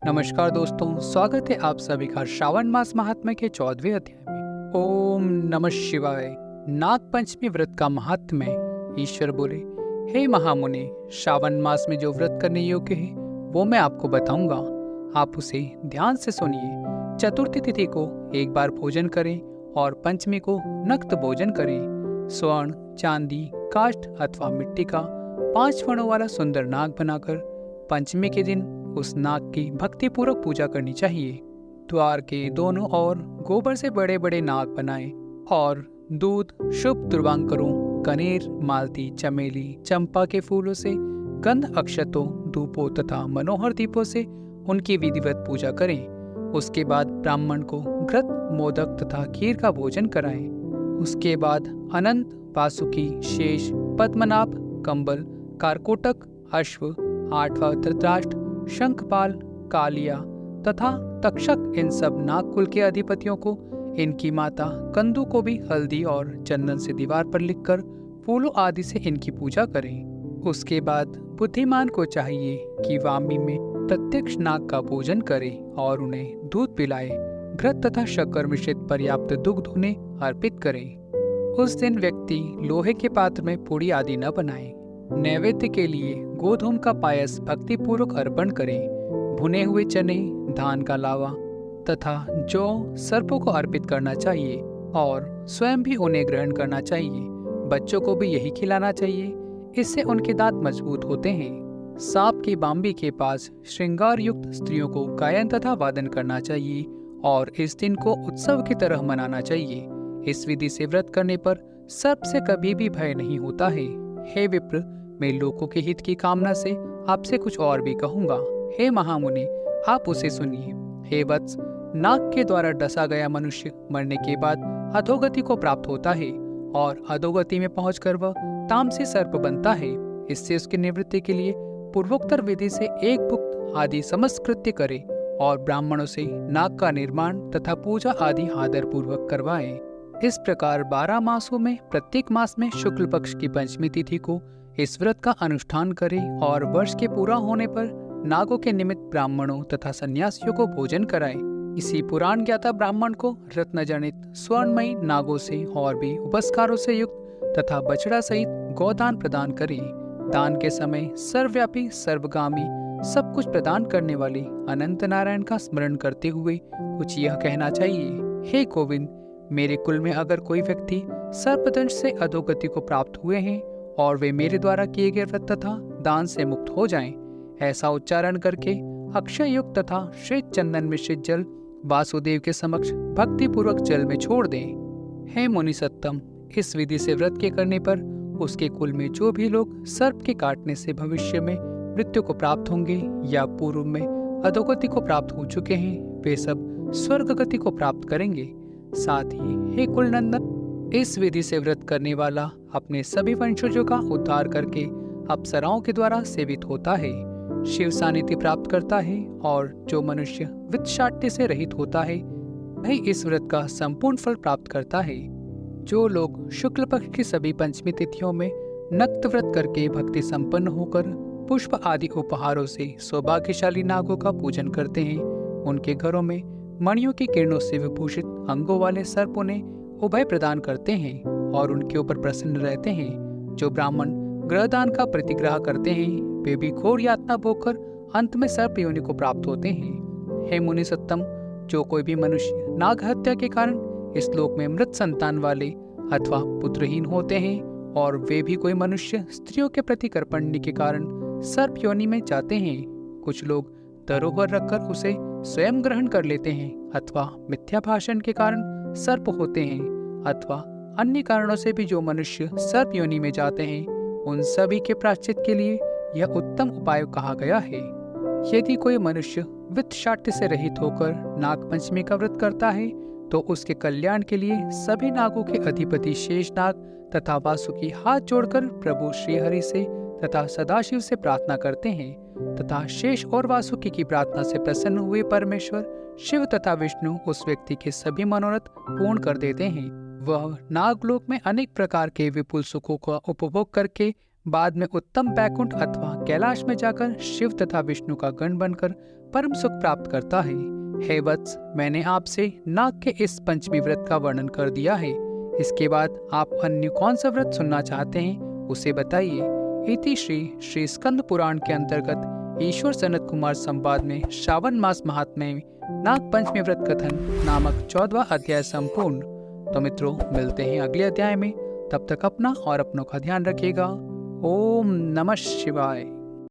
नमस्कार दोस्तों, स्वागत है आप सभी का श्रावण मास महात्म्य के 14वें अध्याय में। ओम नमः शिवाय। नाग पंचमी व्रत का महात्म्य। ईश्वर बोले, हे महामुनि, श्रावण मास में जो व्रत करने योग्य है वो मैं आपको बताऊंगा। आप उसे ध्यान से सुनिए। चतुर्थी तिथि को एक बार भोजन करें और पंचमी को नक्त भोजन करें। स्वर्ण, चांदी, काष्ठ अथवा मिट्टी का 5 फणों वाला सुंदर नाग बनाकर पंचमी के दिन उस नाग की भक्तिपूर्वक पूजा करनी चाहिए। द्वार के दोनों ओर गोबर से बड़े बड़े नाग बनाएं और दूध, शुभ द्रव्यांकरों, कनेर, मालती, चमेली, चंपा के फूलों से, गंध अक्षतों, धूपों तथा मनोहर दीपों से उनकी विधिवत पूजा करें। उसके बाद ब्राह्मण को घृत, मोदक तथा खीर का भोजन कराएं। उसके बाद अनंत, वासुकी, शेष, पद्मनाभ, कंबल, कारकोटक, अश्व, आठवां धृतराष्ट्र, शंखपाल, कालिया तथा तक्षक इन सब नागकुल के अधिपतियों को, इनकी माता कंदू को भी हल्दी और चंदन से दीवार पर लिखकर फूलों आदि से इनकी पूजा करें। उसके बाद बुद्धिमान को चाहिए कि वामी में प्रत्यक्ष नाग का पूजन करे और उन्हें दूध पिलाए। घृत तथा शक्कर मिश्रित पर्याप्त दुग्ध उन्हें अर्पित करे। उस दिन व्यक्ति लोहे के पात्र में पूड़ी आदि न बनाए। नैवेद्य के लिए गोधूम का पायस भक्तिपूर्वक अर्पण करें। भुने हुए चने, धान का लावा तथा जौ सर्पों को अर्पित करना चाहिए और स्वयं भी उन्हें ग्रहण करना चाहिए। बच्चों को भी यही खिलाना चाहिए, इससे उनके दांत मजबूत होते हैं। सांप की बाम्बी के पास श्रृंगार युक्त स्त्रियों को गायन तथा वादन करना चाहिए और इस दिन को उत्सव की तरह मनाना चाहिए। इस विधि से व्रत करने पर सर्प से कभी भी भय नहीं होता है। हे विप्र, मैं लोगों के हित की कामना से आपसे कुछ और भी कहूंगा। हे महामुनि, आप उसे सुनिए। हे वत्स, नाग के द्वारा डसा गया मनुष्य मरने के बाद अधोगति को प्राप्त होता है और अधोगति में पहुंचकर वह तामसी सर्प बनता है। इससे उसकी निवृत्ति के लिए पूर्वोत्तर विधि से एक भुक्त आदि समस्त कृत्य करे और ब्राह्मणों से नाग का निर्माण तथा पूजा आदि आदर पूर्वक करवाए। इस प्रकार 12 मासों में प्रत्येक मास में शुक्ल पक्ष की पंचमी तिथि को इस व्रत का अनुष्ठान करें और वर्ष के पूरा होने पर नागों के निमित्त ब्राह्मणों तथा सन्यासियों को भोजन कराएं। इसी पुराण ज्ञाता ब्राह्मण को रत्न जनित स्वर्णमयी नागों से और भी उपस्कारों से युक्त तथा बछड़ा सहित गोदान प्रदान करें। दान के समय सर्वव्यापी, सर्वगामी, सब कुछ प्रदान करने वाले अनंत नारायण का स्मरण करते हुए कुछ यह कहना चाहिए। हे गोविंद, मेरे कुल में अगर कोई व्यक्ति सर्पदंश से अधोगति को प्राप्त हुए हैं और वे मेरे द्वारा किए गए व्रत तथा दान से मुक्त हो जाएं, ऐसा उच्चारण करके अक्षय युक्त तथा श्वेत चंदन मिश्रित जल वासुदेव के समक्ष भक्ति पूर्वक जल में छोड़ दें। हे मुनि सत्तम, इस विधि से व्रत के करने पर उसके कुल में जो भी लोग सर्प के काटने से भविष्य में मृत्यु को प्राप्त होंगे या पूर्व में अधोगति को प्राप्त हो चुके हैं, वे सब स्वर्ग गति को प्राप्त करेंगे। साथ ही हे कुलनंदन, इस विधि से व्रत करने वाला अपने सभी वंशजों का उद्धार करके अप्सराओं के द्वारा सेवित होता है, शिव सानिध्य प्राप्त करता है और जो मनुष्य वित्तशाट्य से रहित होता है वही इस व्रत का संपूर्ण फल प्राप्त करता है। जो लोग शुक्ल पक्ष की सभी पंचमी तिथियों में नक्त व्रत करके भक्ति संपन्न होकर पुष्प आदि उपहारों से सौभाग्यशाली नागों का पूजन करते हैं, उनके घरों में मणियों की किरणों से विभूषित अंगों वाले सर्प उन्हें उभय प्रदान करते हैं और उनके ऊपर प्रसन्न रहते हैं। जो ब्राह्मण ग्रहदान का प्रतिग्रह करते हैं वे भी घोर यातना भोगकर अंत में सर्प योनि को प्राप्त होते हैं। हे मुनि सत्तम, जो कोई भी मनुष्य नाग हत्या के कारण इस लोक में मृत संतान वाले अथवा पुत्रहीन होते हैं और वे भी कोई मनुष्य स्त्रियों के प्रति कर्पण्य के कारण सर्प योनि में जाते हैं, कुछ लोग धरोहर रखकर उसे स्वयं ग्रहण कर लेते हैं अथवा मिथ्या भाषण के कारण सर्प होते हैं अथवा अन्य कारणों से भी जो मनुष्य सर्प योनि में जाते हैं, उन सभी के प्रायश्चित के लिए यह उत्तम उपाय कहा गया है। यदि कोई मनुष्य वित्तशाट्य से रहित होकर नाग पंचमी का व्रत करता है तो उसके कल्याण के लिए सभी नागों के अधिपति शेषनाग तथा वासुकी हाथ जोड़कर प्रभु श्रीहरि से तथा सदाशिव से प्रार्थना करते हैं तथा शेष और वासुकी की प्रार्थना से प्रसन्न हुए परमेश्वर शिव तथा विष्णु उस व्यक्ति के सभी मनोरथ पूर्ण कर देते हैं। वह नागलोक में अनेक प्रकार के विपुल सुखों का उपभोग करके बाद में उत्तम बैकुंठ अथवा कैलाश में जाकर शिव तथा विष्णु का गण बनकर परम सुख प्राप्त करता है। हे वत्स, मैंने आपसे नाग के इस पंचमी व्रत का वर्णन कर दिया है। इसके बाद आप अन्य कौन सा व्रत सुनना चाहते हैं उसे बताइए। इति श्री स्कंद पुराण के अंतर्गत ईश्वर सनत कुमार संवाद में श्रावण मास महात्म्य में नाग पंचमी व्रत कथन नामक 14वां अध्याय संपूर्ण। तो मित्रों, मिलते हैं अगले अध्याय में। तब तक अपना और अपनों का ध्यान रखिएगा। ओम नमः शिवाय।